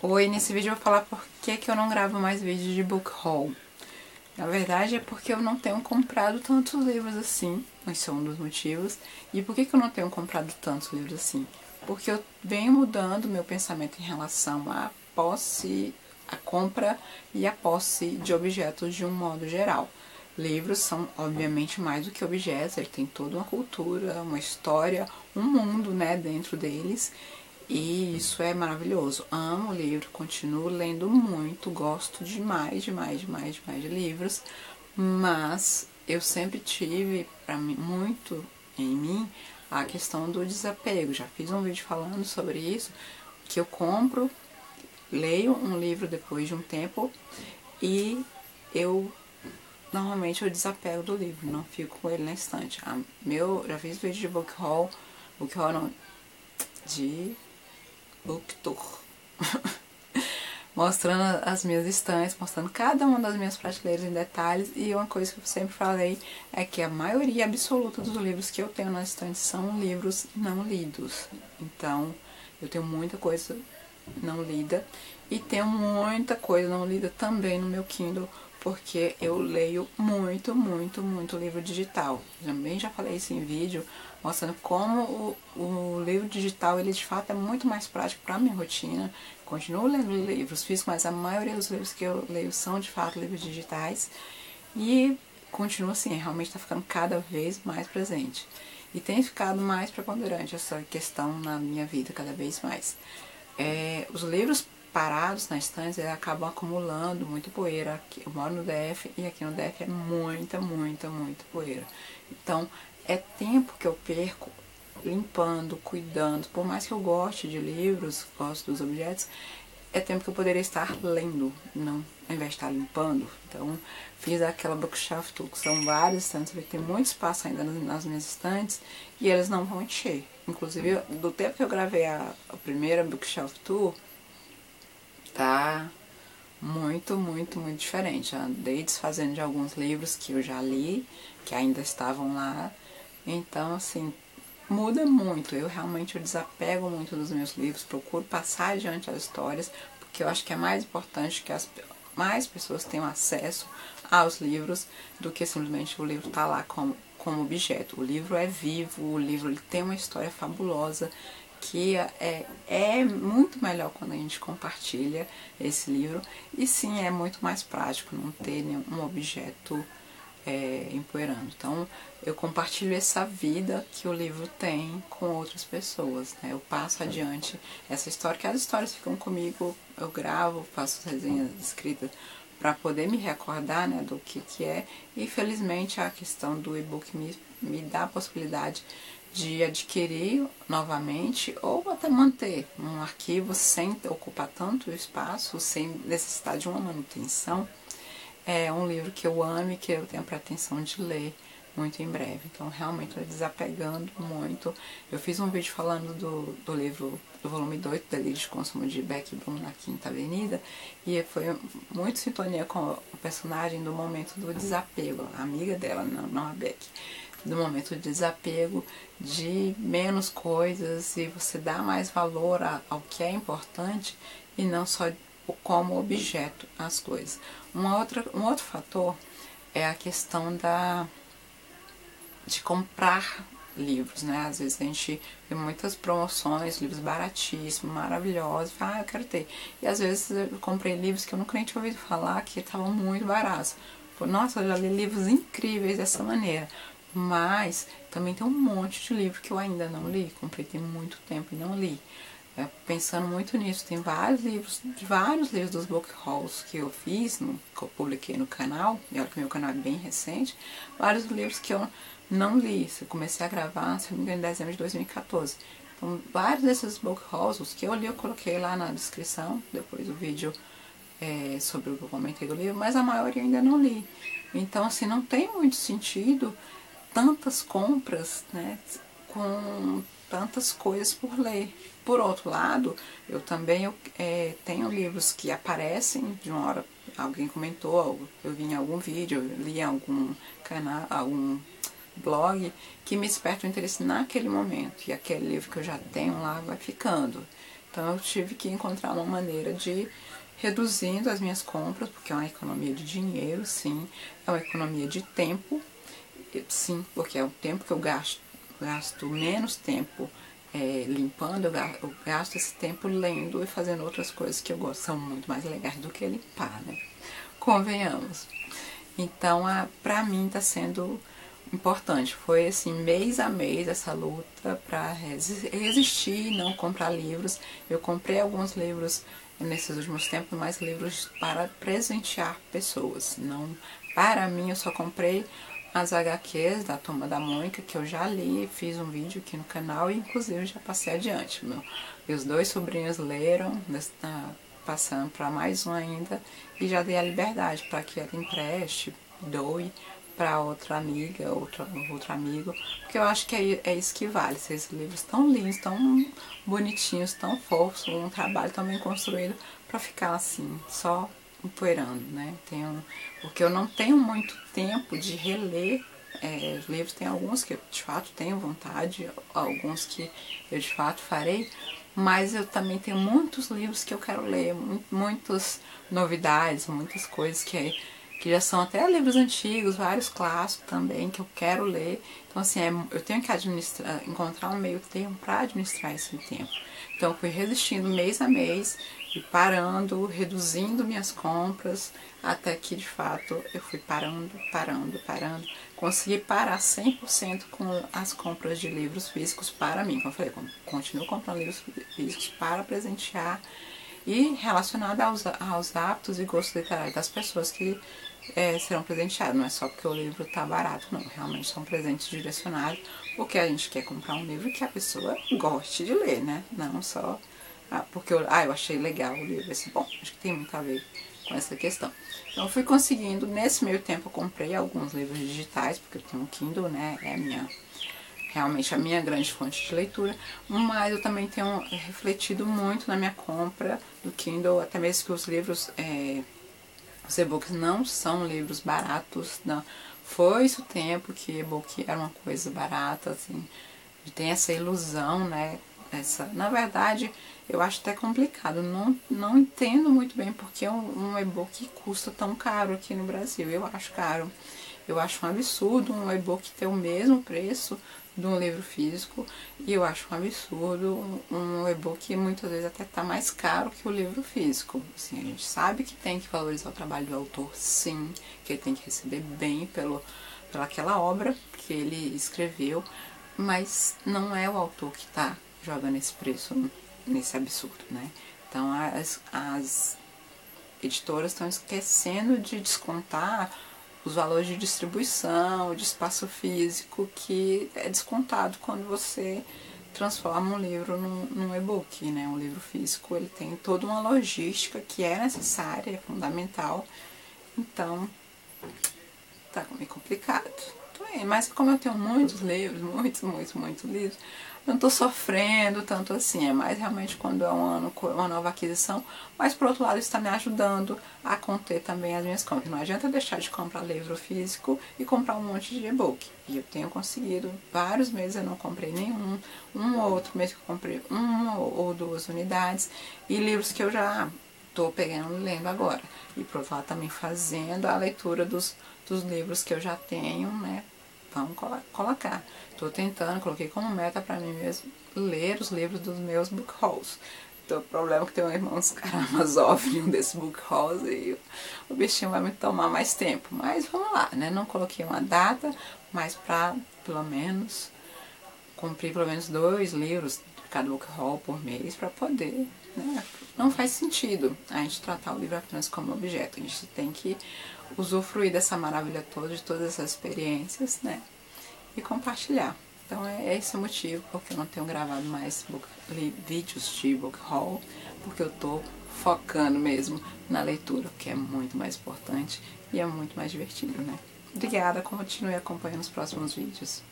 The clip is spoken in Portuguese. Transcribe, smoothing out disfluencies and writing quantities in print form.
Oi, nesse vídeo eu vou falar por que eu não gravo mais vídeos de book haul. Na verdade é porque eu não tenho comprado tantos livros assim, esse é um dos motivos. E por que eu não tenho comprado tantos livros assim? Porque eu venho mudando meu pensamento em relação à posse, à compra e à posse de objetos de um modo geral. Livros são, obviamente, mais do que objetos, ele tem toda uma cultura, uma história, um mundo, né, dentro deles. E isso é maravilhoso. Amo o livro, continuo lendo muito, gosto demais, demais, demais, demais de livros, mas eu sempre tive para mim muito em mim a questão do desapego. Já fiz um vídeo falando sobre isso, que eu compro, leio um livro depois de um tempo e eu normalmente eu desapego do livro, não fico com ele na estante. Já fiz vídeo de book haul não, de book tour. Mostrando as minhas estantes, mostrando cada uma das minhas prateleiras em detalhes. E uma coisa que eu sempre falei é que a maioria absoluta dos livros que eu tenho na estante são livros não lidos. Então, eu tenho muita coisa não lida e tenho muita coisa não lida também no meu Kindle, porque eu leio muito, muito, muito livro digital. Também já falei isso em vídeo, mostrando como o livro digital, ele de fato é muito mais prático para minha rotina. Continuo lendo livros físicos, mas a maioria dos livros que eu leio são de fato livros digitais. E continua assim, realmente está ficando cada vez mais presente. E tem ficado mais preponderante essa questão na minha vida cada vez mais. Os livros parados na estante acabam acumulando muita poeira. Eu moro no DF e aqui no DF é muita, muita, muita poeira. Então é tempo que eu perco limpando, cuidando. Por mais que eu goste de livros, gosto dos objetos, é tempo que eu poderia estar lendo, não ao invés de estar limpando. Então fiz aquela bookshelf tour, que são várias estantes, vai ter muito espaço ainda nas minhas estantes e eles não vão encher. Inclusive, do tempo que eu gravei a primeira bookshelf tour, tá muito, muito, muito diferente. Eu andei desfazendo de alguns livros que eu já li, que ainda estavam lá. Então, assim, muda muito. Eu realmente desapego muito dos meus livros, procuro passar adiante as histórias, porque eu acho que é mais importante que mais pessoas tenham acesso aos livros do que simplesmente o livro tá lá como objeto. O livro é vivo, o livro ele tem uma história fabulosa, que é muito melhor quando a gente compartilha esse livro. E sim, é muito mais prático não ter nenhum objeto empoeirando. Então, eu compartilho essa vida que o livro tem com outras pessoas, né? Eu passo adiante essa história, que as histórias ficam comigo, eu gravo, faço resenhas escritas para poder me recordar, né, do que é. E felizmente a questão do e-book me dá a possibilidade de adquirir novamente ou até manter um arquivo sem ocupar tanto espaço, sem necessidade de uma manutenção. É um livro que eu amo e que eu tenho a pretensão de ler muito em breve. Então, realmente, eu desapegando muito. Eu fiz um vídeo falando do livro, do volume 2, Delírio de Consumo de Beck Bloom na Quinta Avenida, e foi muito sintonia com o personagem do momento do desapego, a amiga dela, não a Beck, do momento de desapego, de menos coisas, e você dá mais valor ao que é importante e não só como objeto as coisas. Um outro fator é a questão de comprar livros, né? Às vezes a gente vê muitas promoções, livros baratíssimos, maravilhosos, fala, eu quero ter. E às vezes eu comprei livros que eu nunca nem tinha ouvido falar, que estavam muito baratos. Pô, nossa, eu já li livros incríveis dessa maneira. Mas também tem um monte de livro que eu ainda não li, comprei tem muito tempo e não li. Pensando muito nisso, tem vários livros dos book hauls que eu fiz, que eu publiquei no canal, e olha que meu canal é bem recente, vários livros que eu não li. Eu comecei a gravar, se não me engano, em dezembro de 2014. Então, vários desses book hauls, os que eu li, eu coloquei lá na descrição, depois do vídeo sobre o que eu comentei do livro, mas a maioria ainda não li. Então, assim, não tem muito sentido tantas compras, né, com tantas coisas por ler. Por outro lado, eu também tenho livros que aparecem de uma hora, alguém comentou, eu vi em algum vídeo, eu li em algum canal, algum blog, que me desperta o interesse naquele momento, e aquele livro que eu já tenho lá vai ficando. Então eu tive que encontrar uma maneira de reduzindo as minhas compras, porque é uma economia de dinheiro, sim, é uma economia de tempo, sim, porque é o tempo que eu gasto menos tempo limpando, eu gasto esse tempo lendo e fazendo outras coisas que eu gosto, são muito mais legais do que limpar, né? Convenhamos. Então, pra mim tá sendo importante. Foi assim, mês a mês essa luta pra resistir e não comprar livros. Eu comprei alguns livros nesses últimos tempos, mas livros para presentear pessoas. Não, para mim, eu só comprei as HQs da Turma da Mônica, que eu já li, fiz um vídeo aqui no canal e inclusive já passei adiante. Meus 2 sobrinhos leram, passando para mais um ainda, e já dei a liberdade para que ela empreste, doe para outra amiga, outro amigo, porque eu acho que é isso que vale. Esses livros tão lindos, tão bonitinhos, tão fofos, um trabalho tão bem construído para ficar assim, só empoeirando, né? Porque eu não tenho muito tempo de reler os livros. Tem alguns que eu de fato tenho vontade, alguns que eu de fato farei, mas eu também tenho muitos livros que eu quero ler, muitas novidades, muitas coisas que já são até livros antigos, vários clássicos também que eu quero ler. Então assim, eu tenho que encontrar um meio termo para administrar esse tempo. Então eu fui resistindo mês a mês e parando, reduzindo minhas compras, até que de fato eu fui parando. Consegui parar 100% com as compras de livros físicos para mim. Como eu falei, continuo comprando livros físicos para presentear e relacionado aos hábitos e gostos literários das pessoas que serão presenteadas. Não é só porque o livro está barato, não. Realmente são presentes direcionados porque a gente quer comprar um livro que a pessoa goste de ler, né? Não só porque eu achei legal o livro. Bom, acho que tem muito a ver com essa questão. Então eu fui conseguindo, nesse meio tempo eu comprei alguns livros digitais, porque eu tenho um Kindle, né? Realmente a minha grande fonte de leitura, mas eu também tenho refletido muito na minha compra do Kindle, até mesmo que os livros, os e-books não são livros baratos, não. Foi isso o tempo que e-book era uma coisa barata, assim, tem essa ilusão, né? Na verdade, eu acho até complicado, não entendo muito bem porque um e-book custa tão caro aqui no Brasil. Eu acho caro. Eu acho um absurdo um e-book ter o mesmo preço de um livro físico, e eu acho um absurdo um e-book muitas vezes até tá mais caro que o livro físico. Assim, a gente sabe que tem que valorizar o trabalho do autor, sim, que ele tem que receber bem pelaquela obra que ele escreveu, mas não é o autor que está jogando esse preço nesse absurdo, né? Então as editoras estão esquecendo de descontar os valores de distribuição, de espaço físico, que é descontado quando você transforma um livro num e-book, né? Um livro físico, ele tem toda uma logística que é necessária, é fundamental. Então, tá meio complicado. Mas como eu tenho muitos livros, muitos livros, eu não tô sofrendo tanto assim. É mais realmente quando é uma nova aquisição. Mas por outro lado, isso está me ajudando a conter também as minhas compras. Não adianta deixar de comprar livro físico e comprar um monte de e-book. E eu tenho conseguido, vários meses eu não comprei nenhum. Um ou outro mês que eu comprei 1 ou 2 unidades. E livros que eu já tô pegando e lendo agora. E por outro lado também fazendo a leitura dos livros que eu já tenho, né? Vamos colocar. Estou tentando, coloquei como meta para mim mesmo ler os livros dos meus book hauls. Então, o problema é que tem um irmão dos Karamazov em um desses book hauls e o bichinho vai me tomar mais tempo. Mas vamos lá, né? Não coloquei uma data, mas para pelo menos cumprir pelo menos 2 livros de cada book haul por mês para poder, né? Não faz sentido a gente tratar o livro apenas como objeto. A gente tem que usufruir dessa maravilha toda, de todas essas experiências, né? E compartilhar. Então é esse o motivo porque eu não tenho gravado mais vídeos de book haul, porque eu tô focando mesmo na leitura, que é muito mais importante e é muito mais divertido, né? Obrigada, continue acompanhando os próximos vídeos.